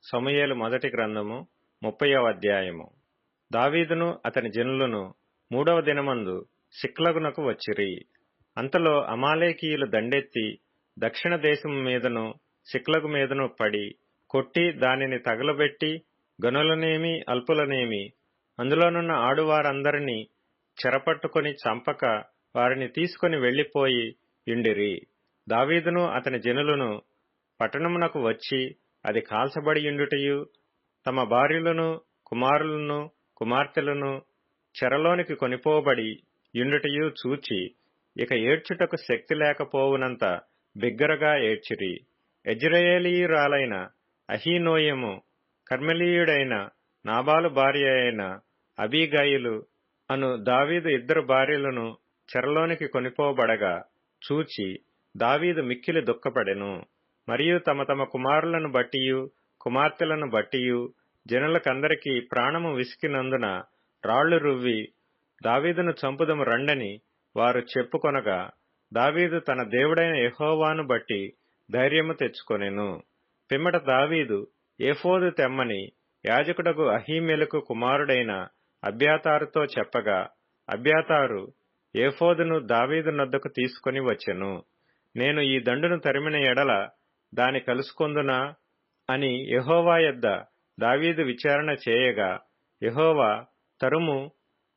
సమూయేలు మొదటి గ్రంథము 30వ అధ్యాయము. దావీదును అతని జనులను 3వ దినమందు సిక్లగునకు వచ్చిరి. అంతలో అమాలేకీయులు దండెత్తి దక్షిణ దేశము మీదను సిక్లగు మీదను పడి కొట్టి దానిని తగలబెట్టి గనులనేమి అల్పులనేమి అందులోనున్న ఆడువారందరినీ చెరపట్టుకొని చంపక వారిని తీసుకొని వెళ్లిపోయి యుండిరి. దావీదును అతని జనులను పట్టణమునకు వచ్చి అది కాల్చబడి యుండుటయు తమ భార్యలను కుమారులను కుమార్తెలను చెరలోనికి కొనిపోబడి యుండుటయు చూచి ఇక ఏడ్చుటకు శక్తి లేకపోవునంత బిగ్గరగా ఏడ్చిరి. యెజ్రెయేలీయురాలైన అహీనోయము కర్మెలీయుడైన నాబాలు భార్య అయిన అబీగయీలు అను దావీదు ఇద్దరు భార్యలను చెరలోనికి కొనిపోబడగా చూచి దావీదు మిక్కిలి దుఃఖపడెను. మరియు తమ తమ కుమారులను బట్టియు కుమార్తెలను బట్టియు జనులకందరికీ ప్రాణము విసికినందున రాళ్లు రువ్వి దావీదును చంపుదము రండని వారు చెప్పుకొనగా దావీదు తన దేవుడైన యెహోవాను బట్టి ధైర్యము తెచ్చుకొనెను. పిమ్మట దావీదు ఏఫోదు తెమ్మని యాజకుడగు అహీమెలకు కుమారుడైన అబ్యాతారుతో చెప్పగా అబ్యాతారు ఏఫోదును దావీదు నొద్దకు తీసుకొని వచ్చెను. నేను ఈ దండును తరిమిన ఎడల దాని కలుసుకొందునా అని యెహోవా యొద్ద దావీదు విచారణ చేయగా యెహోవా తరుము,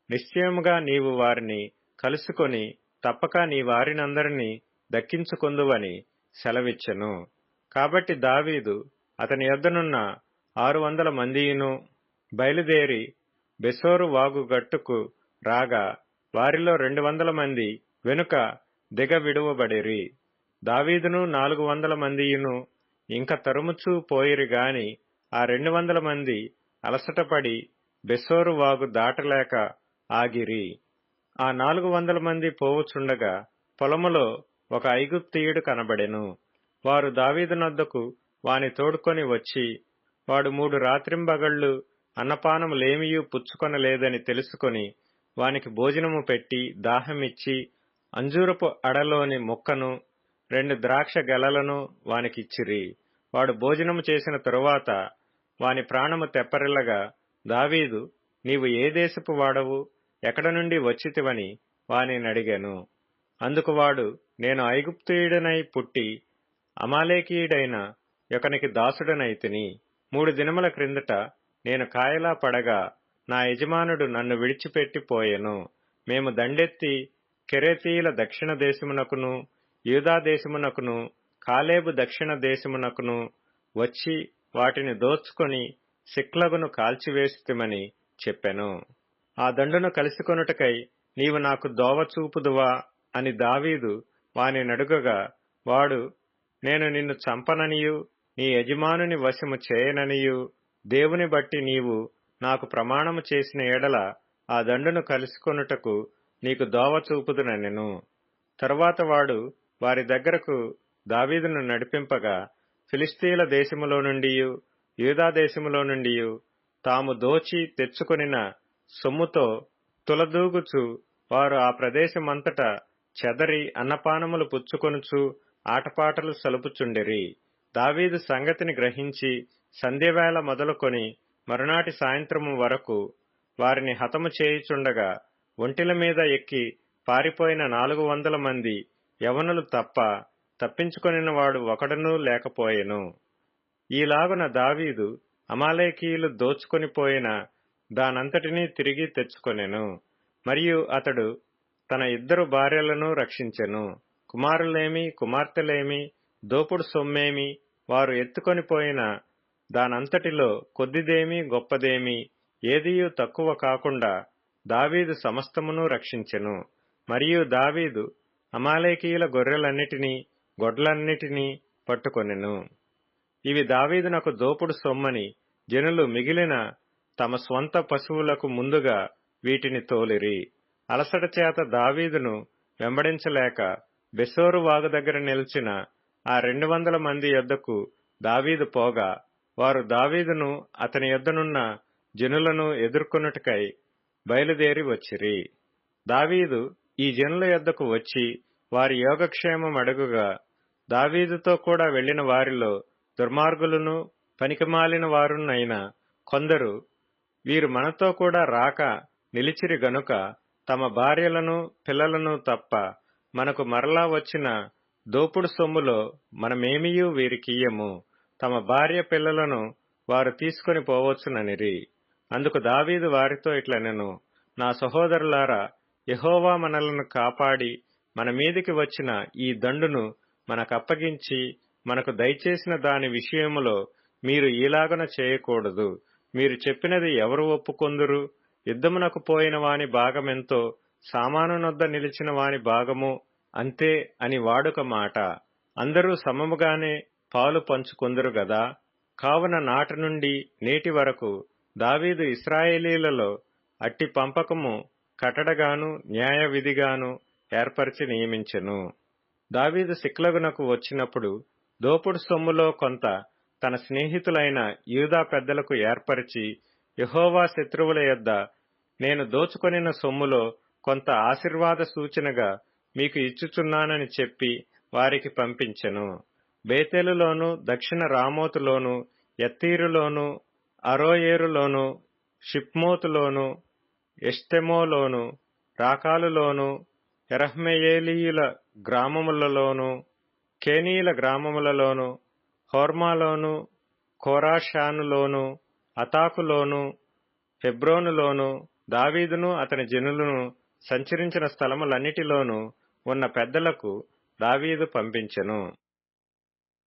నిశ్చయముగా నీవు వారిని కలుసుకొని తప్పక నీ వారినందరినీ దక్కించుకొందువని సెలవిచ్చెను. కాబట్టి దావీదు అతని యొద్దనున్న 600 మందియును బయలుదేరి బెసోరు వాగు గట్టుకు రాగా వారిలో 200 మంది వెనుక దిగవిడువబడిరి. దావీదును 400 మందియును ఇంక తరుముచూ పోయిరి గాని ఆ 200 మంది అలసటపడి బెసోరు వాగు దాటలేక ఆగిరి. ఆ 400 మంది పోవుచుండగా పొలములో ఒక ఐగుప్తీయుడు కనబడెను. వారు దావీదునొద్దకు వాని తోడుకొని వచ్చి వాడు 3 రాత్రింబగళ్ళు అన్నపానములేమియూ పుచ్చుకొనలేదని తెలుసుకొని వానికి భోజనము పెట్టి దాహమిచ్చి అంజూరపు అడలోని ముక్కను 2 ద్రాక్ష గెలలను వానికిచ్చిరి. వాడు భోజనము చేసిన తరువాత వాని ప్రాణము తెప్పరిల్లగా దావీదు, నీవు ఏ దేశపు వాడవు, ఎక్కడ నుండి వచ్చితివని వానినడిగెను. అందుకు వాడు, నేను ఐగుప్తీయుడనై పుట్టి అమాలేకీయుడైన యొకనికి దాసుడనైతిని. 3 దినముల క్రిందట నేను కాయలా పడగా నా యజమానుడు నన్ను విడిచిపెట్టి పోయెను. మేము దండెత్తి కెరేతీయుల దక్షిణ దేశమునకును యూదా దేశమునకును కాలేబు దక్షిణ దేశమునకును వచ్చి వాటిని దోచుకొని సిక్లగును కాల్చివేసితిమని చెప్పెను. ఆ దండును కలుసుకొనుటకై నీవు నాకు దోవ చూపుదువా అని దావీదు వానినడుగగా వాడు, నేను నిన్ను చంపననియు నీ యజమానుని వశము చేయననియు దేవుని బట్టి నీవు నాకు ప్రమాణము చేసిన ఎడల ఆ దండును కలుసుకొనుటకు నీకు దోవ చూపుదునెను. తరువాత వాడు వారి దగ్గరకు దావీదును నడిపింపగా ఫిలిష్తీయుల దేశములో నుండియు యూదా దేశములో నుండియు తాము దోచి తెచ్చుకొనిన సొమ్ముతో తులదూగుచు వారు ఆ ప్రదేశమంతటా చెదరి అన్నపానములు పుచ్చుకొనుచు ఆటపాటలు సలుపుచుండిరి. దావీదు సంగతిని గ్రహించి సంధ్యవేళ మొదలుకొని మరునాటి సాయంత్రము వరకు వారిని హతము చేయుచుండగా ఒంటిల మీద ఎక్కి పారిపోయిన 400 మంది యవనులు తప్ప తప్పించుకొనిన వాడు ఒకడునూ లేకపోయెను. ఈలాగున దావీదు అమాలేకీయులు దోచుకొని పోయిన దానంతటినీ తిరిగి తెచ్చుకొనెను. మరియు అతడు తన 2 భార్యలను రక్షించెను. కుమారులేమి కుమార్తెలేమి దోపుడు సొమ్మేమి వారు ఎత్తుకొని పోయిన దానంతటిలో కొద్దిదేమి గొప్పదేమి ఏదియూ తక్కువ కాకుండా దావీదు సమస్తమును రక్షించెను. మరియు దావీదు అమాలేకీయుల గొర్రెలన్నిటినీ గొడ్లన్నిటినీ పట్టుకొనెను. ఇవి దావీదునకు దోపుడు సొమ్మని జనులు మిగిలిన తమ స్వంత పశువులకు ముందుగా వీటిని తోలిరి. అలసట చేత దావీదును వెంబడించలేక బెసోరు వాగు దగ్గర నిలిచిన ఆ 200 మంది యొద్దకు దావీదు పోగా వారు దావీదును అతని యొద్దనున్న జనులను ఎదుర్కొనుటకై బయలుదేరి వచ్చిరి. దావీదు ఈ జనుల యొద్దకు వచ్చి వారి యోగక్షేమం అడుగుగా దావీదుతో కూడా వెళ్లిన వారిలో దుర్మార్గులను పనికిమాలిన వారునైన కొందరు వీరు మనతో కూడా రాక నిలిచిరి గనుక తమ భార్యలను పిల్లలను తప్ప మనకు మరలా వచ్చిన దోపుడు సొమ్ములో మనమేమియూ వీరికియ్యము, తమ భార్య పిల్లలను వారు తీసుకొని పోవచ్చుననిరి. అందుకు దావీదు వారితో ఇట్లనెను, నా సహోదరులారా, యెహోవా మనలను కాపాడి మన మీదికి వచ్చిన ఈ దండును మనకప్పగించి మనకు దయచేసిన దాని విషయములో మీరు ఈలాగున చేయకూడదు. మీరు చెప్పినది ఎవరు ఒప్పుకొందురు? యుద్ధమునకు పోయిన వాని భాగమెంతో సామానునొద్ద నిలిచిన వాని భాగము అంతే అని వాడుక మాట. అందరూ సమముగానే పాలు పంచుకొందురు గదా. కావున నాటి నుండి నేటి వరకు దావీదు ఇశ్రాయేలీలలో అట్టి పంపకము కట్టడగాను న్యాయ విధిగాను ఏర్పరిచి నియమించెను. దావీదు సిక్లగునకు వచ్చినప్పుడు దోపుడు సొమ్ములో కొంత తన స్నేహితులైన యూదా పెద్దలకు ఏర్పరిచి, యెహోవా శత్రువుల యొద్ద నేను దోచుకొనిన సొమ్ములో కొంత ఆశీర్వాద సూచనగా మీకు ఇచ్చుచున్నానని చెప్పి వారికి పంపించెను. బేతేలులోను దక్షిణ రామోతులోను యత్తీరులోను అరోయేరులోను షిప్మోతులోను ఎష్టెమోలోను రాకాలులోను యెరహ్మెయేలీయుల గ్రామములలోను కేనీయుల గ్రామములలోను హోర్మాలోను కోరాషానులోను అతాకులోను హెబ్రోనులోను దావీదును అతని జనులను సంచరించిన స్థలములన్నిటిలోనూ ఉన్న పెద్దలకు దావీదు పంపించెను.